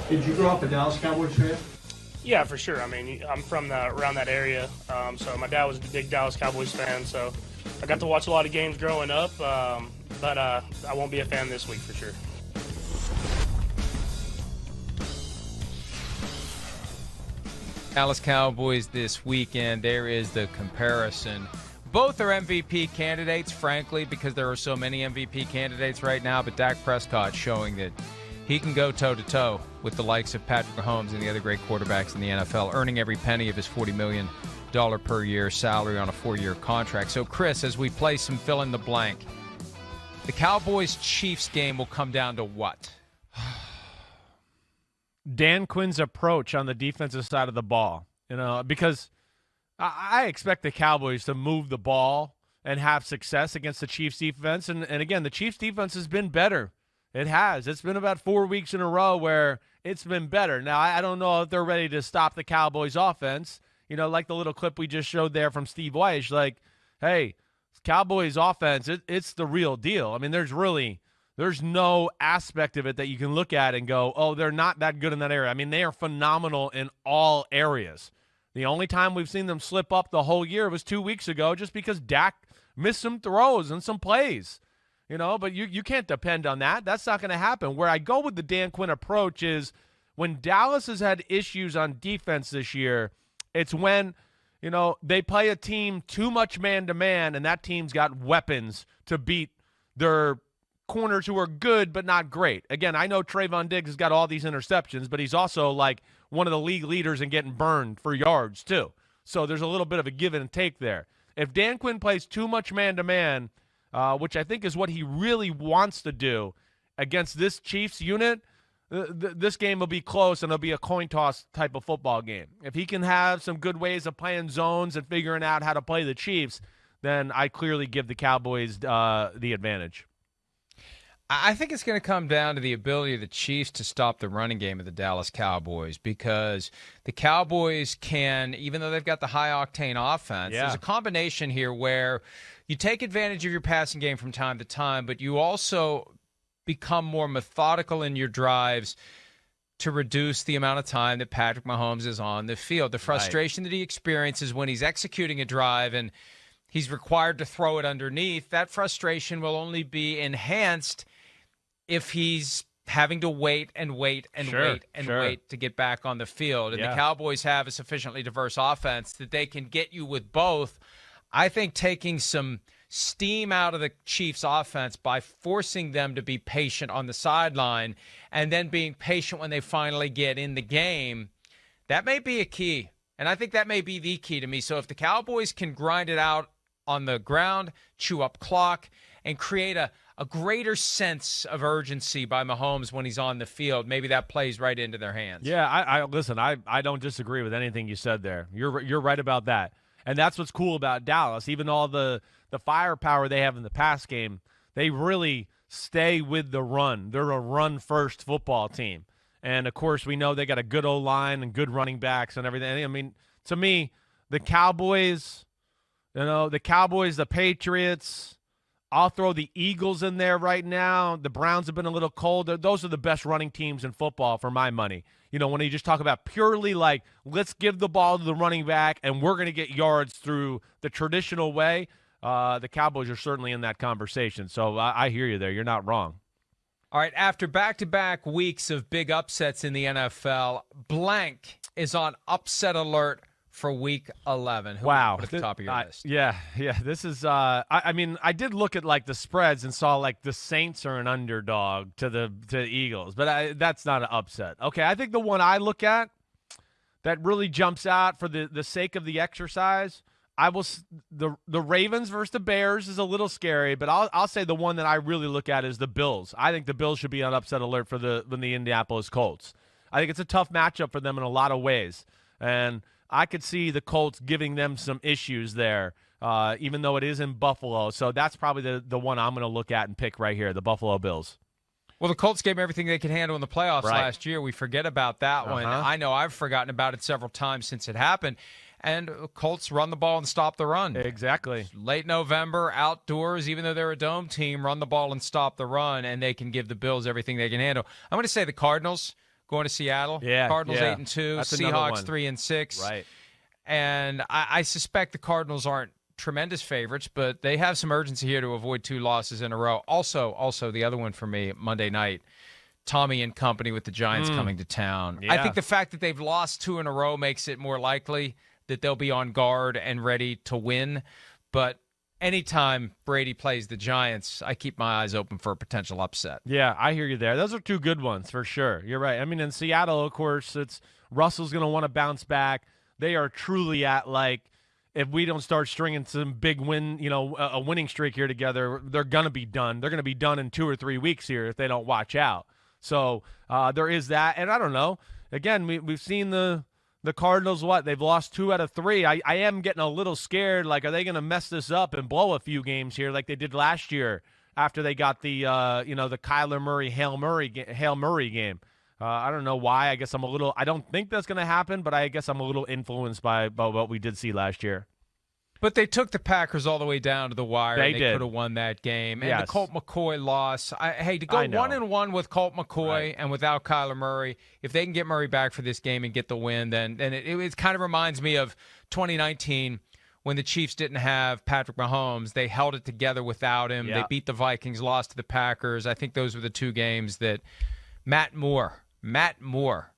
Did you grow up a Dallas Cowboys fan? Yeah, for sure. I mean, I'm from around that area, so my dad was a big Dallas Cowboys fan, so I got to watch a lot of games growing up, but I won't be a fan this week for sure. Dallas Cowboys this weekend, there is the comparison. Both are MVP candidates, frankly, because there are so many MVP candidates right now, but Dak Prescott showing that he can go toe-to-toe with the likes of Patrick Mahomes and the other great quarterbacks in the NFL, earning every penny of his $40 million per year salary on a 4-year contract. So, Chris, as we play some fill-in-the-blank, the Cowboys-Chiefs game will come down to what? Dan Quinn's approach on the defensive side of the ball, because I expect the Cowboys to move the ball and have success against the Chiefs defense. And again, the Chiefs defense has been better. It has. It's been about 4 weeks in a row where it's been better. Now, I don't know if they're ready to stop the Cowboys offense. Like the little clip we just showed there from Steve Weish, like, hey, Cowboys offense, it's the real deal. I mean, there's no aspect of it that you can look at and go, oh, they're not that good in that area. I mean, they are phenomenal in all areas. The only time we've seen them slip up the whole year was 2 weeks ago just because Dak missed some throws and some plays. But you can't depend on that. That's not going to happen. Where I go with the Dan Quinn approach is when Dallas has had issues on defense this year, it's when, they play a team too much man-to-man and that team's got weapons to beat their corners who are good but not great. Again, I know Trayvon Diggs has got all these interceptions, but he's also like one of the league leaders in getting burned for yards too. So there's a little bit of a give and take there. If Dan Quinn plays too much man-to-man, which I think is what he really wants to do against this Chiefs unit, this game will be close and it'll be a coin toss type of football game. If he can have some good ways of playing zones and figuring out how to play the Chiefs, then I clearly give the Cowboys the advantage. I think it's going to come down to the ability of the Chiefs to stop the running game of the Dallas Cowboys, because the Cowboys can, even though they've got the high-octane offense, there's a combination here where you take advantage of your passing game from time to time, but you also become more methodical in your drives to reduce the amount of time that Patrick Mahomes is on the field. The frustration that he experiences when he's executing a drive and he's required to throw it underneath, that frustration will only be enhanced if he's having to wait and wait to get back on the field. And the Cowboys have a sufficiently diverse offense that they can get you with both. I think taking some steam out of the Chiefs' offense by forcing them to be patient on the sideline and then being patient when they finally get in the game, that may be a key. And I think that may be the key to me. So if the Cowboys can grind it out on the ground, chew up clock, and create a greater sense of urgency by Mahomes when he's on the field, maybe that plays right into their hands. Yeah, listen, I don't disagree with anything you said there. You're right about that. And that's what's cool about Dallas. Even all the firepower they have in the pass game, they really stay with the run. They're a run-first football team. And, of course, we know they got a good O-line and good running backs and everything. I mean, to me, the Cowboys, the Patriots, I'll throw the Eagles in there right now. The Browns have been a little cold. Those are the best running teams in football for my money. When you just talk about purely like, let's give the ball to the running back and we're going to get yards through the traditional way, the Cowboys are certainly in that conversation. So I hear you there. You're not wrong. All right, after back-to-back weeks of big upsets in the NFL, blank is on upset alert for Week 11. Who wow. at the top of your list? Yeah. This is, I did look at, like, the spreads and saw, like, the Saints are an underdog to the Eagles, but that's not an upset. Okay, I think the one I look at that really jumps out for the sake of the exercise, the Ravens versus the Bears is a little scary, but I'll say the one that I really look at is the Bills. I think the Bills should be on upset alert for the Indianapolis Colts. I think it's a tough matchup for them in a lot of ways, and I could see the Colts giving them some issues there, even though it is in Buffalo. So that's probably the one I'm going to look at and pick right here, the Buffalo Bills. Well, the Colts gave everything they could handle in the playoffs last year. We forget about that one. I know I've forgotten about it several times since it happened. And Colts run the ball and stop the run. Exactly. Late November, outdoors, even though they're a dome team, run the ball and stop the run, and they can give the Bills everything they can handle. I'm going to say the Cardinals going to Seattle. Yeah, Cardinals yeah. 8-2, That's another Seahawks one. 3-6. Right. And I suspect the Cardinals aren't tremendous favorites, but they have some urgency here to avoid 2 losses in a row. Also, the other one for me, Monday night, Tommy and company with the Giants coming to town. Yeah. I think the fact that they've lost 2 in a row makes it more likely that they'll be on guard and ready to win. But anytime Brady plays the Giants, I keep my eyes open for a potential upset. Yeah, I hear you there. Those are 2 good ones for sure. You're right. I mean, in Seattle, of course, it's Russell's going to want to bounce back. They are truly at, like, if we don't start stringing some big win, a winning streak here together, they're going to be done. They're going to be done in 2 or 3 weeks here if they don't watch out. So there is that. And I don't know. Again, we've seen the Cardinals, they've lost 2 out of 3. I am getting a little scared. Like, are they going to mess this up and blow a few games here like they did last year after they got the Kyler Murray Hail Murray game? I don't know why. I guess I don't think that's going to happen, but I guess I'm a little influenced by what we did see last year. But they took the Packers all the way down to the wire. They did. Could have won that game. And Yes. the Colt McCoy loss. To go 1-1 with Colt McCoy Right. and without Kyler Murray, if they can get Murray back for this game and get the win, then it kind of reminds me of 2019 when the Chiefs didn't have Patrick Mahomes. They held it together without him. Yeah. They beat the Vikings, lost to the Packers. I think those were the 2 games that Matt Moore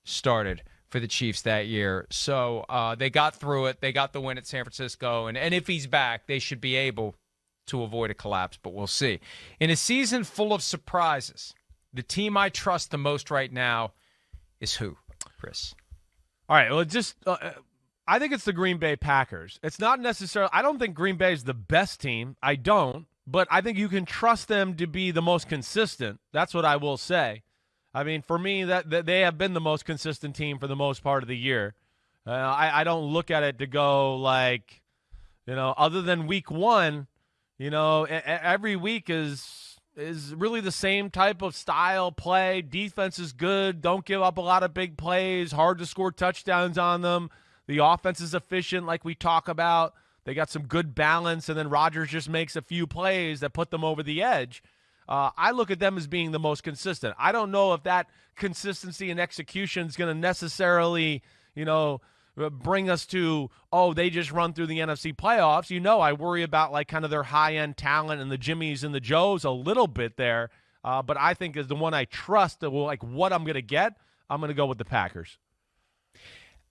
started for the Chiefs that year. So they got through it. They got the win at San Francisco. And if he's back, they should be able to avoid a collapse, but we'll see. In a season full of surprises, the team I trust the most right now is who, Chris? All right, well, I think it's the Green Bay Packers. It's not necessarily – I don't think Green Bay is the best team. I don't. But I think you can trust them to be the most consistent. That's what I will say. I mean, for me, that they have been the most consistent team for the most part of the year. I don't look at it to go like, other than week 1, every week is really the same type of style play. Defense is good. Don't give up a lot of big plays. Hard to score touchdowns on them. The offense is efficient like we talk about. They got some good balance, and then Rodgers just makes a few plays that put them over the edge. I look at them as being the most consistent. I don't know if that consistency and execution is going to necessarily, bring us to, they just run through the NFC playoffs. I worry about like kind of their high-end talent and the Jimmies and the Joes a little bit there. But I think is the one I trust that will, like, what I'm going to get, I'm going to go with the Packers.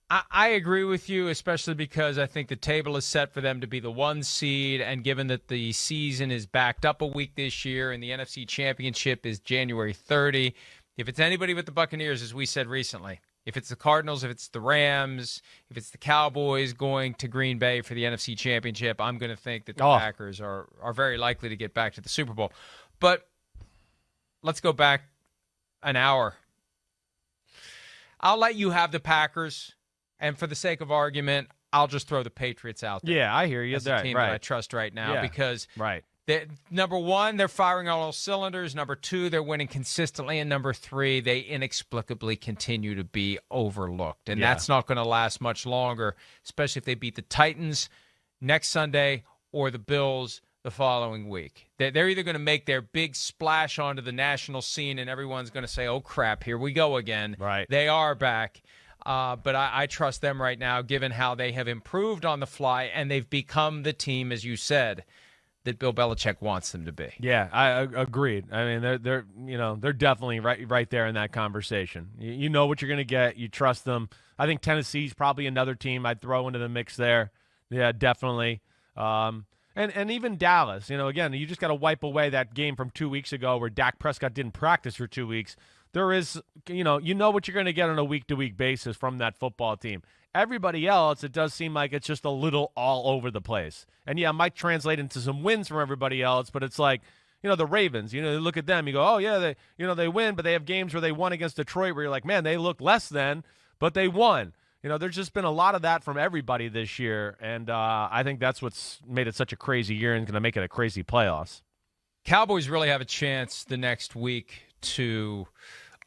I agree with you, especially because I think the table is set for them to be the 1 seed, and given that the season is backed up a week this year and the NFC Championship is January 30, if it's anybody but the Buccaneers, as we said recently, if it's the Cardinals, if it's the Rams, if it's the Cowboys going to Green Bay for the NFC Championship, I'm going to think that the Packers are very likely to get back to the Super Bowl. But let's go back an hour. I'll let you have the Packers. And for the sake of argument, I'll just throw the Patriots out there. Yeah, I hear you. As the team that I trust right now because number 1, they're firing on all cylinders. Number 2, they're winning consistently. And number 3, they inexplicably continue to be overlooked. And that's not going to last much longer, especially if they beat the Titans next Sunday or the Bills the following week. They're either going to make their big splash onto the national scene and everyone's going to say, oh, crap, here we go again. Right. They are back. But I trust them right now, given how they have improved on the fly, and they've become the team, as you said, that Bill Belichick wants them to be. Yeah, I agreed. I mean, they're definitely right there in that conversation. You know what you're going to get. You trust them. I think Tennessee's probably another team I'd throw into the mix there. Yeah, definitely. And even Dallas. Again, you just got to wipe away that game from 2 weeks ago where Dak Prescott didn't practice for 2 weeks. There is, you know what you're going to get on a week-to-week basis from that football team. Everybody else, it does seem like it's just a little all over the place. And, yeah, it might translate into some wins from everybody else, but it's like, the Ravens, you look at them, you go, oh, yeah, they win, but they have games where they won against Detroit where you're like, man, they look less than, but they won. There's just been a lot of that from everybody this year, and I think that's what's made it such a crazy year and going to make it a crazy playoffs. Cowboys really have a chance the next week to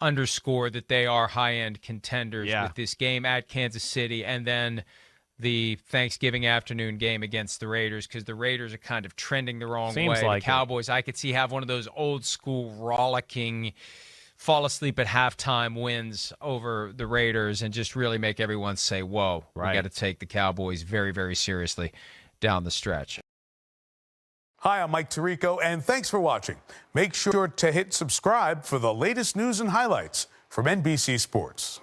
underscore that they are high-end contenders with this game at Kansas City and then the Thanksgiving afternoon game against the Raiders, because the Raiders are kind of trending the wrong way. Like the Cowboys, I could see have one of those old-school rollicking fall asleep at halftime wins over the Raiders and just really make everyone say, whoa, we got to take the Cowboys very, very seriously down the stretch. Hi, I'm Mike Tirico, and thanks for watching. Make sure to hit subscribe for the latest news and highlights from NBC Sports.